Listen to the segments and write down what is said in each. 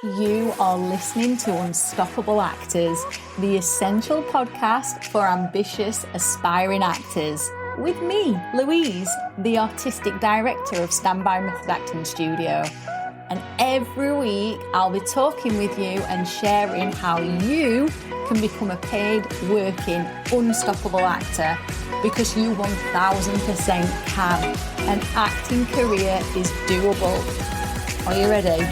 You are listening to Unstoppable Actors, the essential podcast for ambitious, aspiring actors. With me, Louise, the artistic director of Standby Method Acting Studio. And every week, I'll be talking with you and sharing how you can become a paid, working, unstoppable actor, because you 1000% can. An acting career is doable. Are you ready?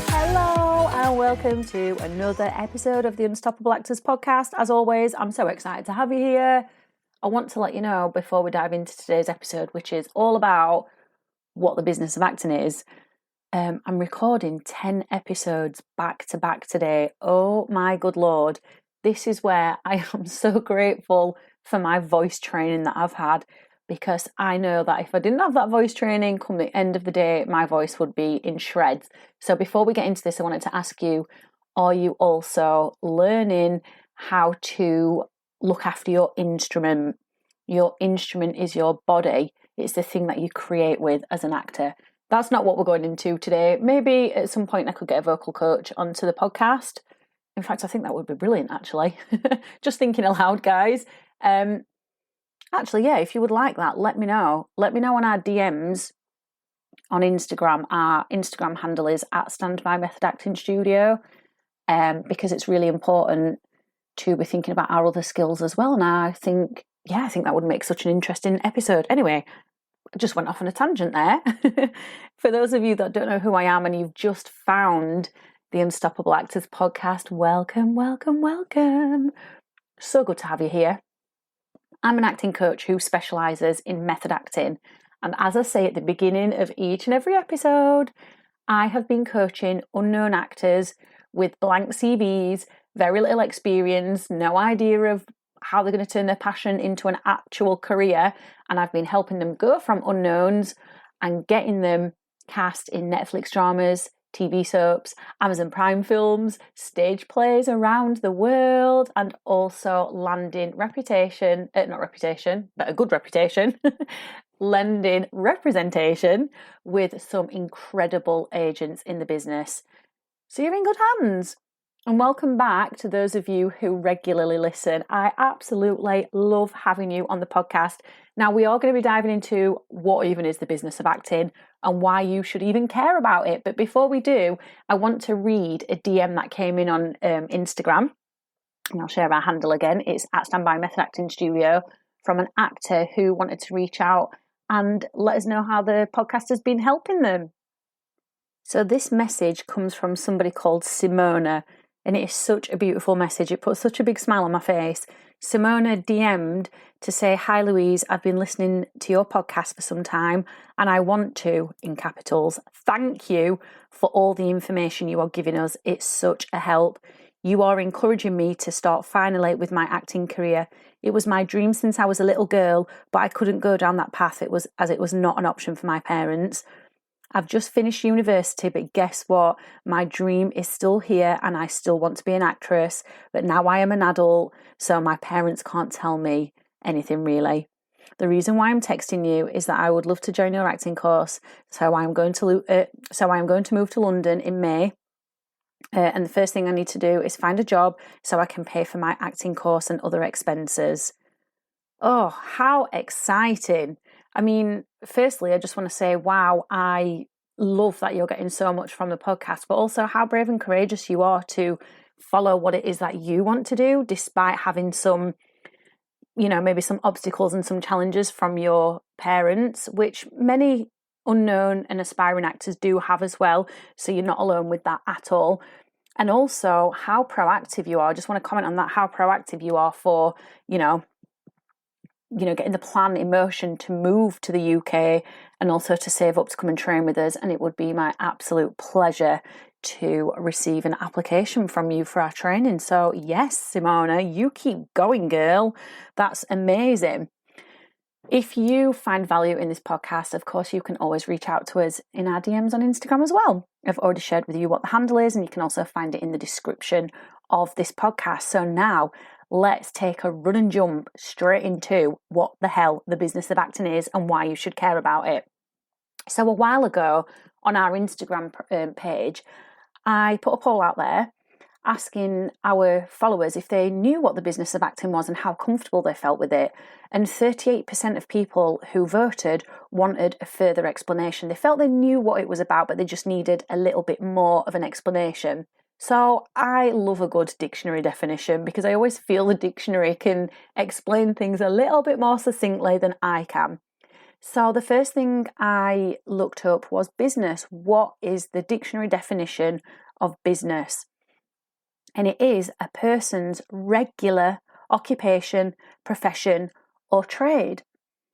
Hello and welcome to another episode of the Unstoppable Actors podcast. As always, I'm so excited to have you here. I want to let you know before we dive into today's episode, which is all about what the business of acting is. I'm recording 10 episodes back to back today. Oh my good Lord. This is where I am so grateful for my voice training that I've had, because I know that if I didn't have that voice training, come the end of the day, my voice would be in shreds. So before we get into this, I wanted to ask you, are you also learning how to look after your instrument? Your instrument is your body. It's the thing that you create with as an actor. That's not what we're going into today. Maybe at some point I could get a vocal coach onto the podcast. In fact, I think that would be brilliant, actually. Just thinking aloud, guys. Actually, yeah, if you would like that, let me know. Let me know on our DMs on Instagram. Our Instagram handle is at Standby Method Acting Studio, because it's really important to be thinking about our other skills as well. And I think that would make such an interesting episode. Anyway, I just went off on a tangent there. For those of you that don't know who I am and you've just found the Unstoppable Actors podcast, welcome, welcome, welcome. So good to have you here. I'm an acting coach who specialises in method acting. And as I say at the beginning of each and every episode, I have been coaching unknown actors with blank CVs, very little experience, no idea of how they're going to turn their passion into an actual career. And I've been helping them go from unknowns and getting them cast in Netflix dramas, TV soaps, Amazon Prime films, stage plays around the world, and also landing a good reputation, lending representation with some incredible agents in the business. So you're in good hands. And welcome back to those of you who regularly listen. I absolutely love having you on the podcast. Now, we are going to be diving into what even is the business of acting and why you should even care about it. But before we do, I want to read a DM that came in on Instagram. And I'll share our handle again. It's at Standby Method Acting Studio, from an actor who wanted to reach out and let us know how the podcast has been helping them. So this message comes from somebody called Simona. And it is such a beautiful message. It puts such a big smile on my face. Simona DM'd to say, "Hi Louise, I've been listening to your podcast for some time and I want to," in capitals, "thank you for all the information you are giving us. It's such a help. You are encouraging me to start finally with my acting career. It was my dream since I was a little girl, but I couldn't go down that path. It was not an option for my parents. I've just finished university, but guess what? My dream is still here and I still want to be an actress, but now I am an adult, so my parents can't tell me anything really. The reason why I'm texting you is that I would love to join your acting course, so I am going to move to London in May. And the first thing I need to do is find a job so I can pay for my acting course and other expenses." Oh, how exciting. I mean, firstly, I just want to say, wow, I love that you're getting so much from the podcast, but also how brave and courageous you are to follow what it is that you want to do, despite having some, maybe some obstacles and some challenges from your parents, which many unknown and aspiring actors do have as well. So you're not alone with that at all. And also how proactive you are. I just want to comment on that, how proactive you are for, getting the plan in motion to move to the UK and also to save up to come and train with us. And it would be my absolute pleasure to receive an application from you for our training. So yes, Simona, you keep going, girl. That's amazing. If you find value in this podcast, of course, you can always reach out to us in our DMs on Instagram as well. I've already shared with you what the handle is, and you can also find it in the description of this podcast. So now let's take a run and jump straight into what the hell the business of acting is and why you should care about it. So a while ago on our Instagram page, I put a poll out there asking our followers if they knew what the business of acting was and how comfortable they felt with it. And 38% of people who voted wanted a further explanation. They felt they knew what it was about, but they just needed a little bit more of an explanation. So I love a good dictionary definition because I always feel the dictionary can explain things a little bit more succinctly than I can. So the first thing I looked up was business. What is the dictionary definition of business? And it is a person's regular occupation, profession, or trade.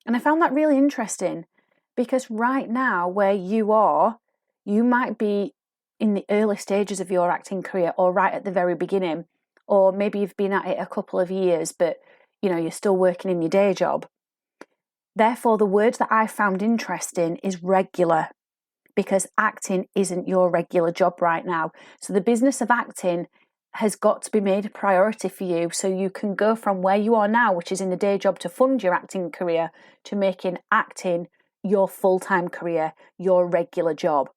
And I found that really interesting because right now, where you are, you might be in the early stages of your acting career or right at the very beginning, or maybe you've been at it a couple of years, but you're still working in your day job. Therefore, the word that I found interesting is regular, because acting isn't your regular job right now. So the business of acting has got to be made a priority for you so you can go from where you are now, which is in the day job to fund your acting career, to making acting your full-time career, your regular job.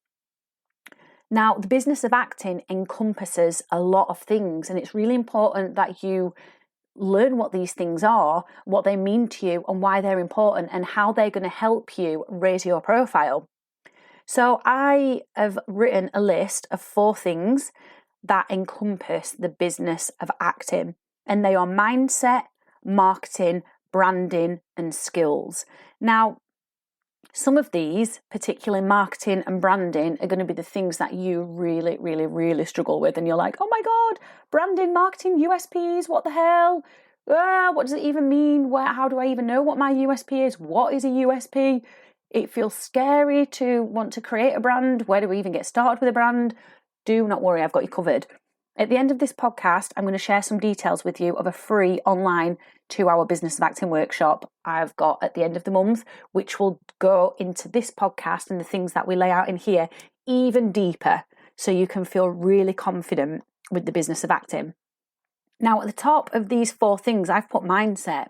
Now, the business of acting encompasses a lot of things, and it's really important that you learn what these things are, what they mean to you, and why they're important, and how they're going to help you raise your profile. So I have written a list of 4 things that encompass the business of acting, and they are mindset, marketing, branding, and skills. Now, some of these, particularly marketing and branding, are going to be the things that you really, really, really struggle with, and you're like, oh my God, branding, marketing, USPs, what the hell? What does it even mean? How do I even know what my USP is? What is a USP? It feels scary to want to create a brand. Where do we even get started with a brand? Do not worry, I've got you covered. At the end of this podcast, I'm going to share some details with you of a free online 2-hour business of acting workshop I've got at the end of the month, which will go into this podcast and the things that we lay out in here even deeper, so you can feel really confident with the business of acting. Now, at the top of these 4 things, I've put mindset.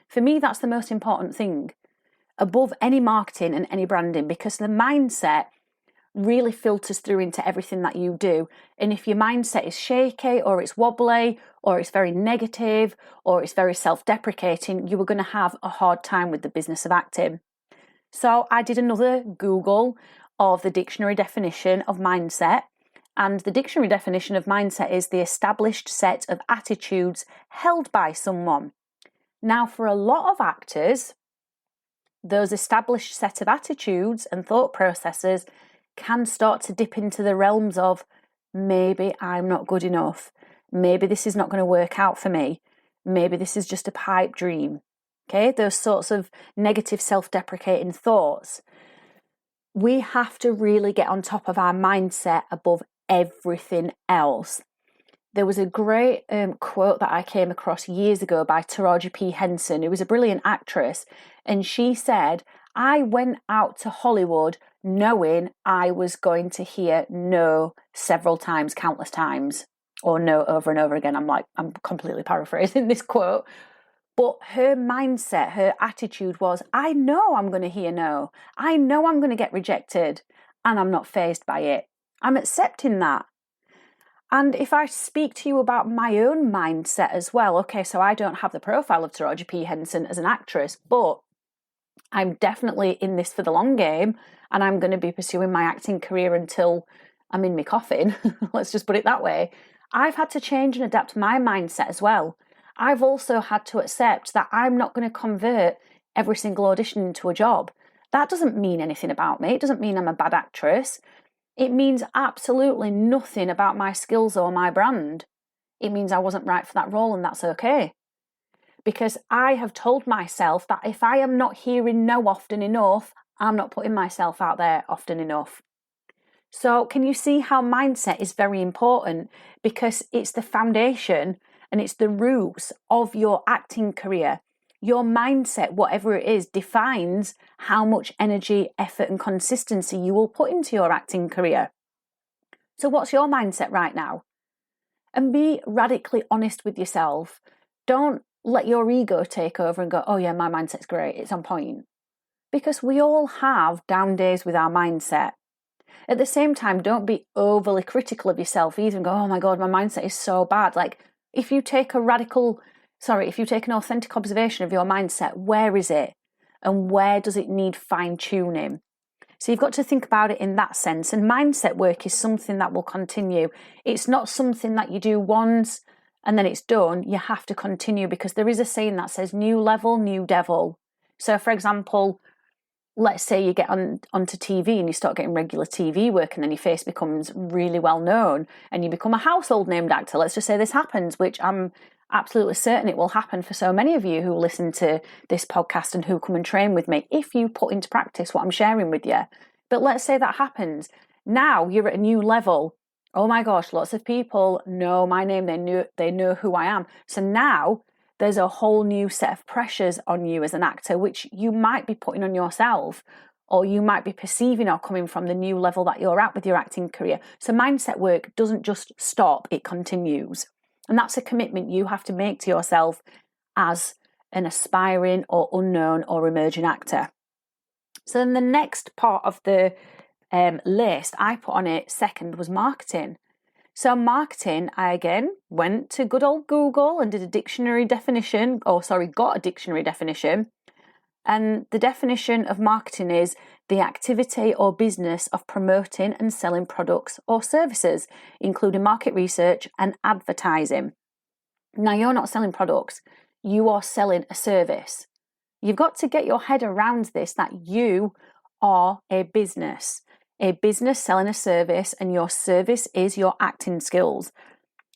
For me, that's the most important thing above any marketing and any branding, because the mindset really filters through into everything that you do. And if your mindset is shaky, or it's wobbly, or it's very negative, or it's very self-deprecating, you are going to have a hard time with the business of acting. So I did another Google of the dictionary definition of mindset, and the dictionary definition of mindset is the established set of attitudes held by someone. Now, for a lot of actors, those established set of attitudes and thought processes can start to dip into the realms of, maybe I'm not good enough, maybe this is not going to work out for me, maybe this is just a pipe dream. Okay, those sorts of negative self-deprecating thoughts. We have to really get on top of our mindset above everything else. There was a great quote that I came across years ago by Taraji P. Henson, who was a brilliant actress, and she said, I went out to Hollywood knowing I was going to hear no several times, countless times, or no over and over again. I'm completely paraphrasing this quote. But her mindset, her attitude was, I know I'm going to hear no. I know I'm going to get rejected, and I'm not fazed by it. I'm accepting that. And if I speak to you about my own mindset as well, okay, so I don't have the profile of Taraji P. Henson as an actress, but I'm definitely in this for the long game, and I'm going to be pursuing my acting career until I'm in my coffin. Let's just put it that way. I've had to change and adapt my mindset as well. I've also had to accept that I'm not going to convert every single audition into a job. That doesn't mean anything about me. It doesn't mean I'm a bad actress. It means absolutely nothing about my skills or my brand. It means I wasn't right for that role, and that's okay. Because I have told myself that if I am not hearing no often enough, I'm not putting myself out there often enough. So can you see how mindset is very important? Because it's the foundation and it's the roots of your acting career. Your mindset, whatever it is, defines how much energy, effort, and consistency you will put into your acting career. So what's your mindset right now? And be radically honest with yourself. Don't let your ego take over and go, oh yeah, my mindset's great, it's on point. Because we all have down days with our mindset. At the same time, don't be overly critical of yourself either and go, oh my God, my mindset is so bad. Like, if you take an authentic observation of your mindset, where is it? And where does it need fine tuning? So you've got to think about it in that sense. And mindset work is something that will continue. It's not something that you do once and then it's done. You have to continue, because there is a saying that says new level, new devil. So for example, let's say you get onto TV and you start getting regular TV work, and then your face becomes really well known and you become a household named actor. Let's just say this happens, which I'm absolutely certain it will happen for so many of you who listen to this podcast and who come and train with me, if you put into practice what I'm sharing with you. But let's say that happens. Now you're at a new level. Oh my gosh, lots of people know my name. They know who I am. So now there's a whole new set of pressures on you as an actor, which you might be putting on yourself, or you might be perceiving or coming from the new level that you're at with your acting career. So mindset work doesn't just stop, it continues. And that's a commitment you have to make to yourself as an aspiring or unknown or emerging actor. So then the next part of the list I put on it second was marketing. So marketing, I again went to good old Google and got a dictionary definition. And the definition of marketing is the activity or business of promoting and selling products or services, including market research and advertising. Now, you're not selling products, you are selling a service. You've got to get your head around this, that you are a business selling a service, and your service is your acting skills.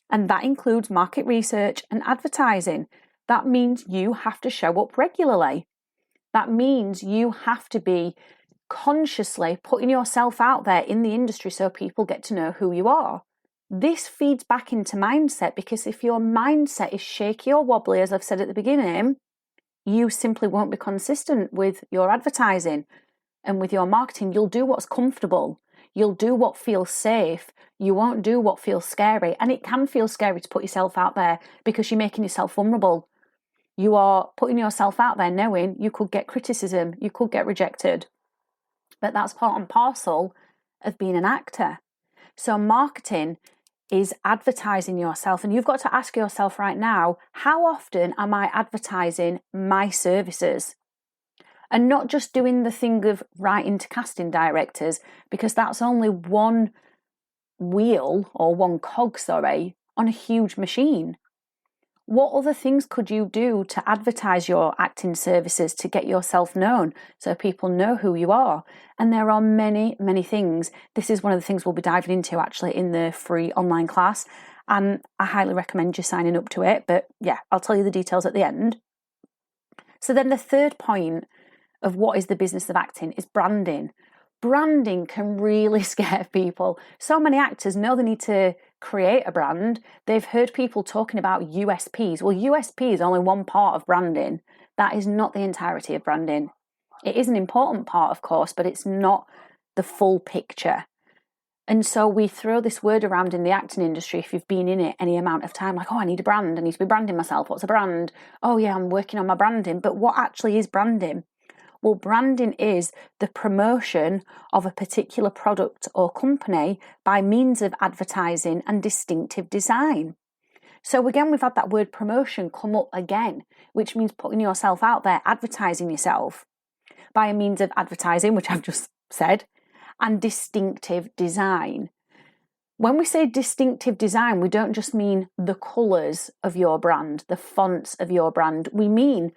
And that includes market research and advertising. That means you have to show up regularly. That means you have to be consciously putting yourself out there in the industry so people get to know who you are. This feeds back into mindset, because if your mindset is shaky or wobbly, as I've said at the beginning, you simply won't be consistent with your advertising and with your marketing. You'll do what's comfortable. You'll do what feels safe. You won't do what feels scary. And it can feel scary to put yourself out there, because you're making yourself vulnerable. You are putting yourself out there knowing you could get criticism, you could get rejected. But that's part and parcel of being an actor. So marketing is advertising yourself. And you've got to ask yourself right now, how often am I advertising my services? And not just doing the thing of writing to casting directors, because that's only one wheel or one cog, on a huge machine. What other things could you do to advertise your acting services, to get yourself known so people know who you are? And there are many, many things. This is one of the things we'll be diving into actually in the free online class. And I highly recommend you signing up to it. But yeah, I'll tell you the details at the end. So then the third point of what is the business of acting is branding. Branding can really scare people. So many actors know they need to create a brand. They've heard people talking about USPs. Well, USP is only one part of branding. That is not the entirety of branding. It is an important part, of course, but it's not the full picture. And so we throw this word around in the acting industry, if you've been in it any amount of time, like, oh, I need a brand. I need to be branding myself. What's a brand? Oh, yeah, I'm working on my branding. But what actually is branding? Well, branding is the promotion of a particular product or company by means of advertising and distinctive design. So again, we've had that word promotion come up again, which means putting yourself out there, advertising yourself by a means of advertising, which I've just said, and distinctive design. When we say distinctive design, we don't just mean the colours of your brand, the fonts of your brand. We mean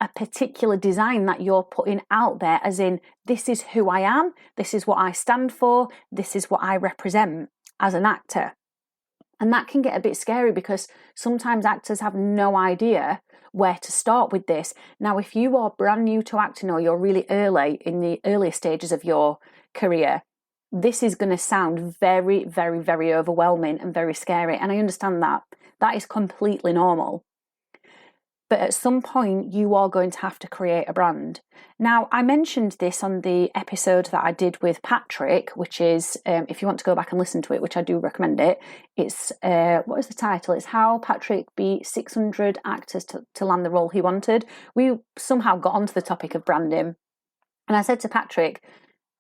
a particular design that you're putting out there, as in, this is who I am, this is what I stand for, this is what I represent as an actor. And that can get a bit scary, because sometimes actors have no idea where to start with this. Now, if you are brand new to acting, or you're really early in the earlier stages of your career, this is going to sound very, very, very overwhelming and very scary. And I understand that. That is completely normal. But at some point, you are going to have to create a brand. Now, I mentioned this on the episode that I did with Patrick, which is, if you want to go back and listen to it, which I do recommend it, it's, what is the title? It's How Patrick Beat 600 Actors to Land the Role He Wanted. We somehow got onto the topic of branding. And I said to Patrick,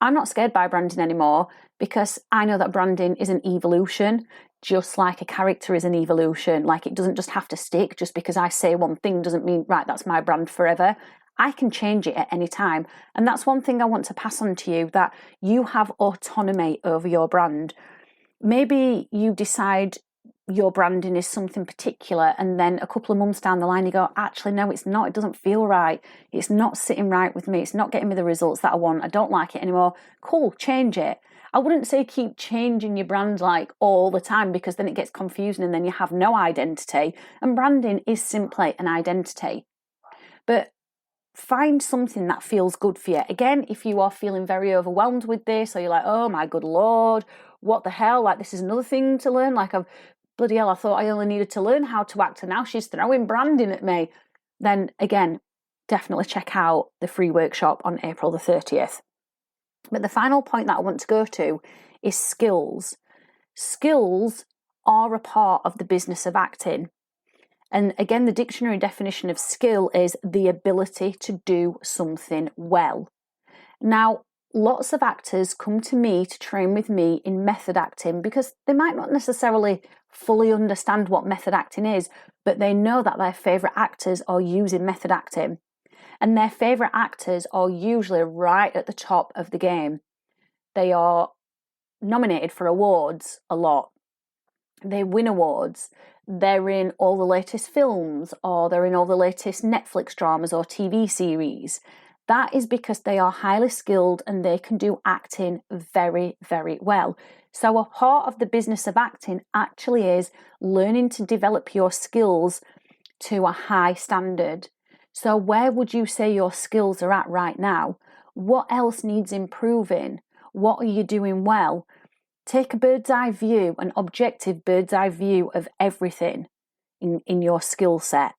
I'm not scared by branding anymore because I know that branding is an evolution, just like a character is an evolution. Like, it doesn't just have to stick. Just because I say one thing doesn't mean, right, that's my brand forever. I can change it at any time. And that's one thing I want to pass on to you, that you have autonomy over your brand. Maybe you decide your branding is something particular, and then a couple of months down the line you go, actually no, it's not, it doesn't feel right, it's not sitting right with me, it's not getting me the results that I want, I don't like it anymore. Cool, change it. I wouldn't say keep changing your brand like all the time, because then it gets confusing and then you have no identity, and branding is simply an identity. But find something that feels good for you. Again, if you are feeling very overwhelmed with this, or you're like, oh my good Lord, what the hell, like this is another thing to learn, like bloody hell, I thought I only needed to learn how to act and now she's throwing branding at me, then again, definitely check out the free workshop on April the 30th. But the final point that I want to go to is skills. Skills are a part of the business of acting. And again, the dictionary definition of skill is the ability to do something well. Now, lots of actors come to me to train with me in method acting because they might not necessarily fully understand what method acting is, but they know that their favourite actors are using method acting. And their favourite actors are usually right at the top of the game. They are nominated for awards a lot. They win awards. They're in all the latest films, or they're in all the latest Netflix dramas or TV series. That is because they are highly skilled and they can do acting very, very well. So a part of the business of acting actually is learning to develop your skills to a high standard. So where would you say your skills are at right now? What else needs improving? What are you doing well? Take a bird's eye view, an objective bird's eye view of everything in your skill set.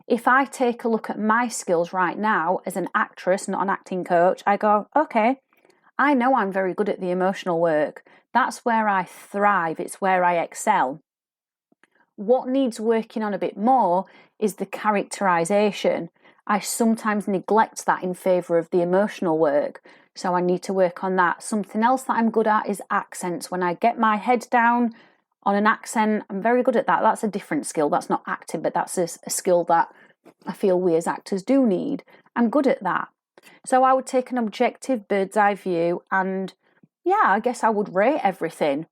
If I take a look at my skills right now as an actress, not an acting coach, I go, okay, I know I'm very good at the emotional work. That's where I thrive. It's where I excel. What needs working on a bit more is the characterization. I sometimes neglect that in favour of the emotional work. So I need to work on that. Something else that I'm good at is accents. When I get my head down on an accent, I'm very good at that. That's a different skill. That's not acting, but that's a skill that I feel we as actors do need. I'm good at that. So I would take an objective bird's eye view and I guess I would rate everything.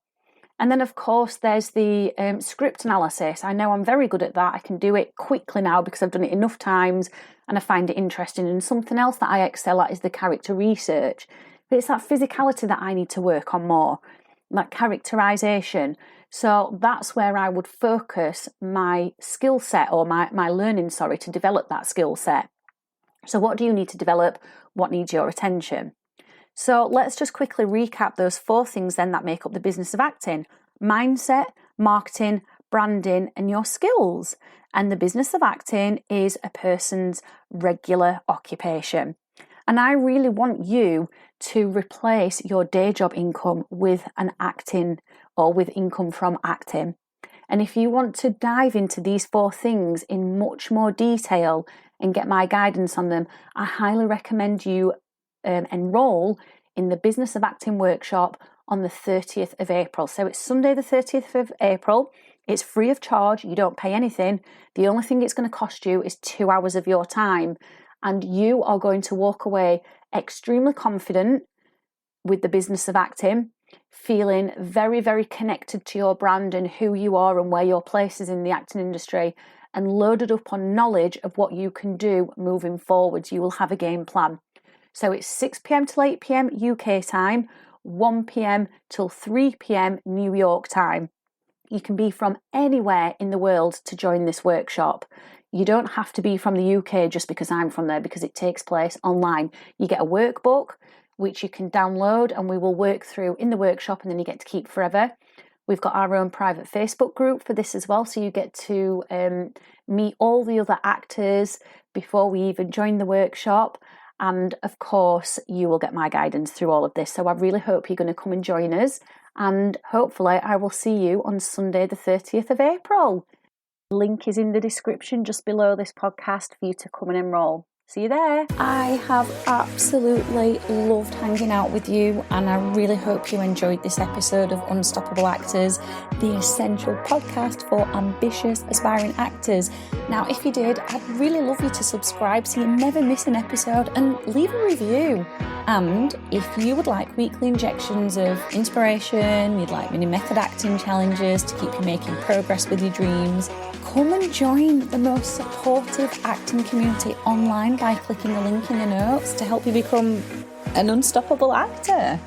And then, of course, there's the script analysis. I know I'm very good at that. I can do it quickly now because I've done it enough times and I find it interesting. And something else that I excel at is the character research. But it's that physicality that I need to work on more, that characterization. So that's where I would focus my skill set, or my learning, to develop that skill set. So what do you need to develop? What needs your attention? So let's just quickly recap those 4 things then that make up the business of acting: mindset, marketing, branding, and your skills. And the business of acting is a person's regular occupation. And I really want you to replace your day job income with an acting, or with income from acting. And if you want to dive into these 4 things in much more detail and get my guidance on them, I highly recommend you enroll in the Business of Acting workshop on the 30th of April. So it's Sunday the 30th of April. It's free of charge. You don't pay anything. The only thing it's going to cost you is 2 hours of your time. And you are going to walk away extremely confident with the business of acting, feeling very, very connected to your brand and who you are and where your place is in the acting industry, and loaded up on knowledge of what you can do moving forwards. You will have a game plan. So it's 6 p.m. till 8 p.m. UK time, 1 p.m. till 3 p.m. New York time. You can be from anywhere in the world to join this workshop. You don't have to be from the UK just because I'm from there, because it takes place online. You get a workbook which you can download and we will work through in the workshop, and then you get to keep forever. We've got our own private Facebook group for this as well, so you get to meet all the other actors before we even join the workshop. And of course, you will get my guidance through all of this. So I really hope you're going to come and join us. And hopefully I will see you on Sunday the 30th of April. The link is in the description just below this podcast for you to come and enroll. See you there. I have absolutely loved hanging out with you, and I really hope you enjoyed this episode of Unstoppable Actors, the essential podcast for ambitious, aspiring actors. Now, if you did, I'd really love you to subscribe so you never miss an episode, and leave a review. And if you would like weekly injections of inspiration, you'd like mini method acting challenges to keep you making progress with your dreams, come and join the most supportive acting community online by clicking the link in the notes to help you become an unstoppable actor.